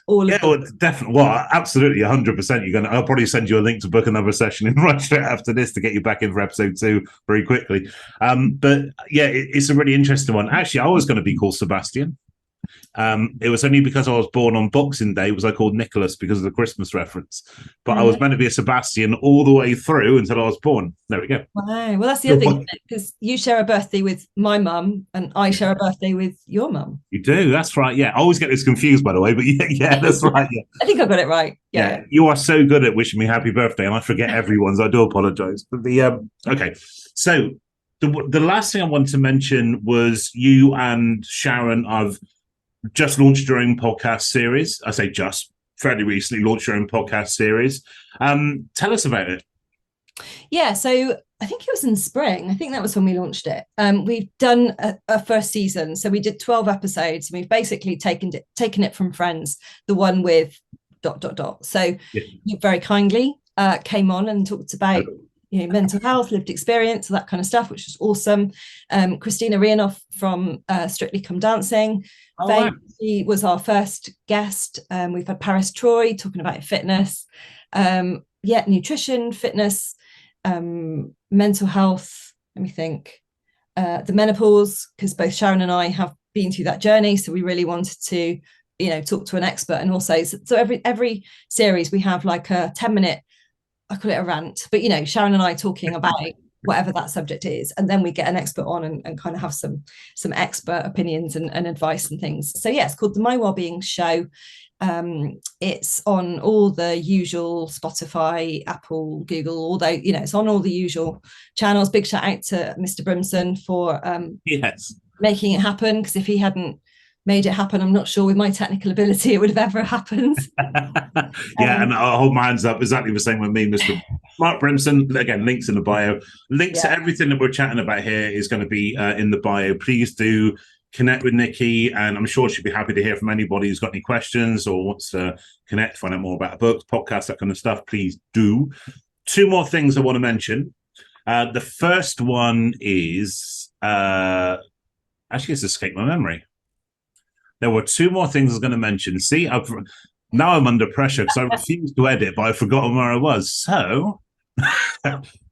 Definitely. Well, absolutely, 100%. I'll probably send you a link to book another session in right straight after this to get you back in for episode 2 very quickly. But yeah, it's a really interesting one. Actually, I was going to be called Sebastian. It was only because I was born on Boxing Day was I called Nicholas because of the Christmas reference, but I was meant to be a Sebastian all the way through until I was born. There we go. Wow. Well, that's the other thing, because you share a birthday with my mum and I share a birthday with your mum. You do, that's right. Yeah, I always get this confused, by the way, but yeah, that's right. Yeah. I think I got it right. Yeah, you are so good at wishing me happy birthday, and I forget everyone's. I do apologize. But okay, so the last thing I wanted to mention was you and Sharon. I've just launched your own podcast series. I say just, fairly recently launched your own podcast series. Tell us about it. Yeah, so I think it was in spring. I think that was when we launched it. We've done a first season. So we did 12 episodes, and we've basically taken it from Friends, the one with ... So you very kindly came on and talked about mental health, lived experience, that kind of stuff, which was awesome. Christina Rianoff from Strictly Come Dancing. She was our first guest. We've had Paris Troy talking about fitness, nutrition, fitness, mental health. Let me think. The menopause, because both Sharon and I have been through that journey, so we really wanted to, talk to an expert. And also, so every series we have like a 10-minute, I call it a rant, but Sharon and I talking about whatever that subject is, and then we get an expert on and kind of have some expert opinions and advice and things. So yeah, it's called the My Wellbeing Show. It's on all the usual Spotify, Apple, Google, although it's on all the usual channels. Big shout out to Mr. Brimson for making it happen, because if he hadn't made it happen, I'm not sure with my technical ability it would have ever happened. And I'll hold my hands up, exactly the same with me, Mr. Mark Brimson. Again, links in the bio. Links to everything that we're chatting about here is going to be in the bio. Please do connect with Nicky, and I'm sure she'd be happy to hear from anybody who's got any questions or wants to connect, find out more about books, podcasts, that kind of stuff. Please do. 2 more things I want to mention. The first one is actually it's escaped my memory. There were 2 more things I was going to mention. See, now I'm under pressure because I refused to edit, but I've forgotten where I was. So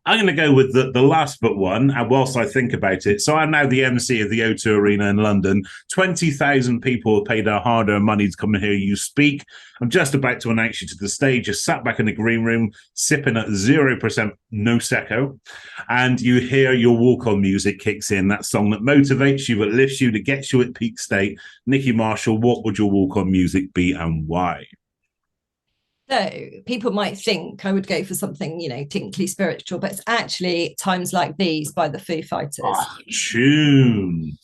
I'm going to go with the last but one, and whilst I think about it. So I'm now the MC of the O2 Arena in London. 20,000 people have paid their hard-earned money to come and hear you speak. I'm just about to announce you to the stage. Just sat back in the green room, sipping at 0% Prosecco, and you hear your walk-on music kicks in. That song that motivates you, that lifts you, that gets you at peak state. Nicky Marshall, what would your walk-on music be and why? So people might think I would go for something, tinkly spiritual, but it's actually Times Like These by the Foo Fighters. Oh, tune.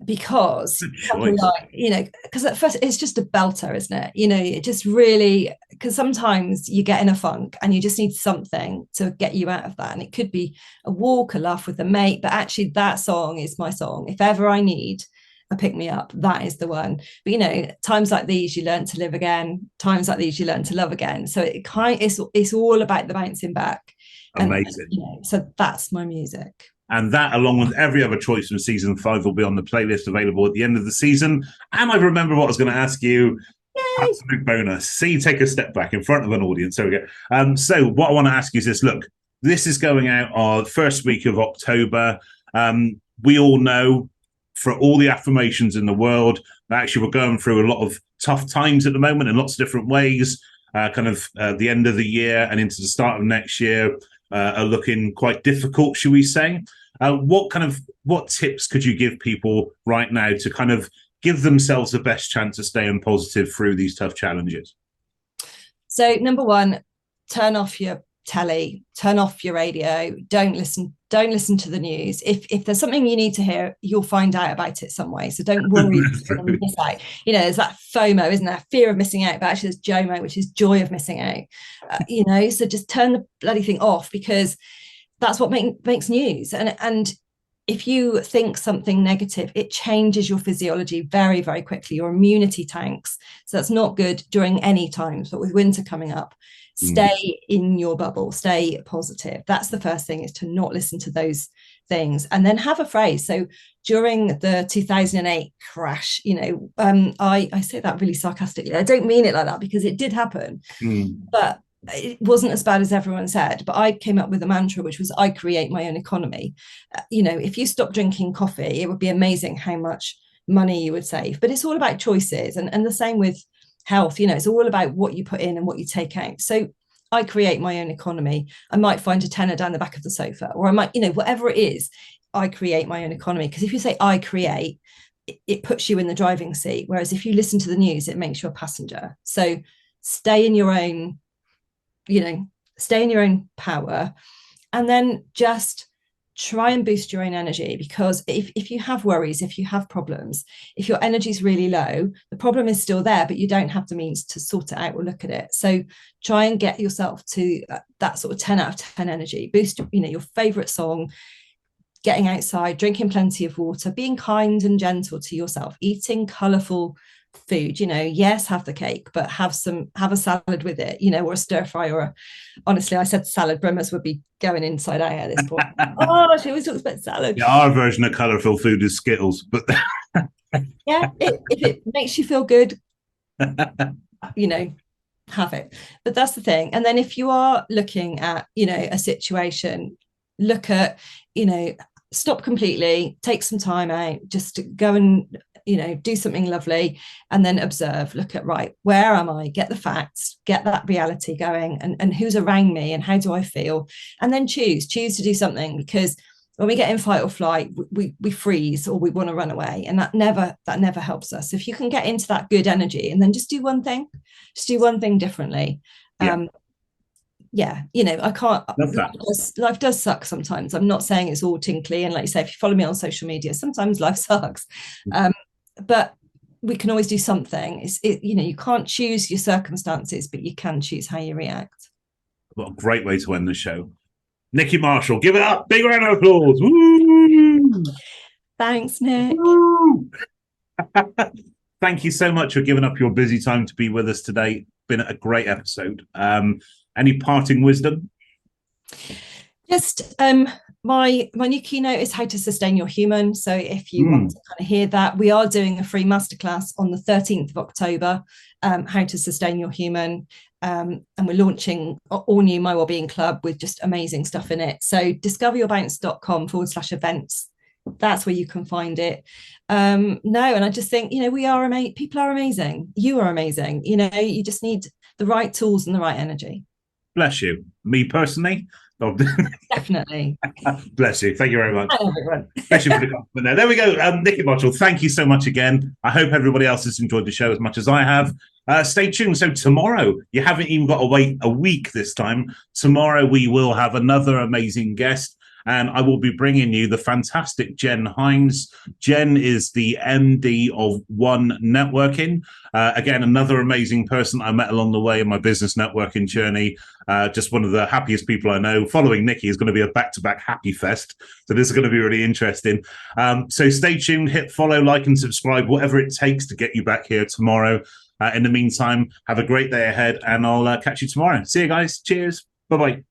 Because, because at first it's just a belter, isn't it? It just really, because sometimes you get in a funk and you just need something to get you out of that. And it could be a walk, a laugh with a mate, but actually that song is my song. If ever I need a pick me up, that is the one. But times like these you learn to live again, times like these you learn to love again. So it's all about the bouncing back. Amazing. So that's my music, and that, along with every other choice from season 5, will be on the playlist available at the end of the season. And I remember what I was going to ask you. Yay! Absolute bonus. See, take a step back in front of an audience. There we go. So what I want to ask you is this. Look, this is going out on the first week of October. We all know, for all the affirmations in the world, that actually we're going through a lot of tough times at the moment in lots of different ways. The end of the year and into the start of next year are looking quite difficult, should we say? What tips could you give people right now to kind of give themselves the best chance of staying positive through these tough challenges? So, number one, turn off your telly, turn off your radio, don't listen to the news. If there's something you need to hear, you'll find out about it some way. So don't worry. Miss out. There's that FOMO, isn't there? Fear of missing out, but actually there's JOMO, which is joy of missing out. So just turn the bloody thing off, because that's what makes news. And if you think something negative, it changes your physiology very, very quickly. Your immunity tanks. So that's not good during any times, but with winter coming up, stay in your bubble, stay positive. That's the first thing, is to not listen to those things. And then have a phrase. So during the 2008 crash, I say that really sarcastically. I don't mean it like that, because it did happen. But it wasn't as bad as everyone said. But I came up with a mantra, which was, I create my own economy. If you stop drinking coffee, it would be amazing how much money you would save. But it's all about choices. And the same with health. It's all about what you put in and what you take out. So I create my own economy. I might find a tenner down the back of the sofa, or I might, whatever it is, I create my own economy. Because if you say I create, it puts you in the driving seat. Whereas if you listen to the news, it makes you a passenger. So stay in your own power, and then just try and boost your own energy. Because if you have worries, if you have problems, if your energy is really low, the problem is still there, but you don't have the means to sort it out or look at it. So try and get yourself to that sort of 10 out of 10 energy. Boost, your favorite song, getting outside, drinking plenty of water, being kind and gentle to yourself, eating colorful food. Yes, have the cake, but have a salad with it, or a stir fry, honestly, I said salad, Brimmers would be going inside out at this point. Oh, she always talks about salad. Yeah, our version of colourful food is Skittles, but yeah, if it makes you feel good, have it. But that's the thing. And then if you are looking at a situation, look at stop completely, take some time out, just to go and do something lovely, and then observe, look at, right, where am I? Get the facts, get that reality going, and who's around me and how do I feel? And then choose to do something, because when we get in fight or flight, we freeze, or we want to run away, and that never helps us. If you can get into that good energy and then just do one thing differently. I can't. Life does suck sometimes. I'm not saying it's all tinkly, and like you say, if you follow me on social media, sometimes life sucks. But we can always do something. You can't choose your circumstances, but you can choose how you react. What a great way to end the show. Nicky Marshall, give it up. Big round of applause. Woo! Thanks, Nick. Woo! Thank you so much for giving up your busy time to be with us today. Been a great episode. Any parting wisdom? Just my new keynote is how to sustain your human. So if you want to kind of hear that, we are doing a free masterclass on the 13th of October, how to sustain your human. And we're launching all new My Wellbeing Club with just amazing stuff in it. So discoveryourbounce.com/events. That's where you can find it. And I just think, people are amazing. You are amazing. You just need the right tools and the right energy. Bless you. Me personally, definitely. Bless you. Thank you very much. Bless you for the compliment there we go. Nicky Marshall, thank you so much again. I hope everybody else has enjoyed the show as much as I have. Stay tuned. So tomorrow, you haven't even got to wait a week this time. Tomorrow we will have another amazing guest, and I will be bringing you the fantastic Jen Hines. Jen is the MD of One Networking. Again, another amazing person I met along the way in my business networking journey. Just one of the happiest people I know. Following Nicky is going to be a back-to-back happy fest. So this is going to be really interesting. So stay tuned, hit follow, like, and subscribe, whatever it takes to get you back here tomorrow. In the meantime, have a great day ahead, and I'll catch you tomorrow. See you guys. Cheers. Bye-bye.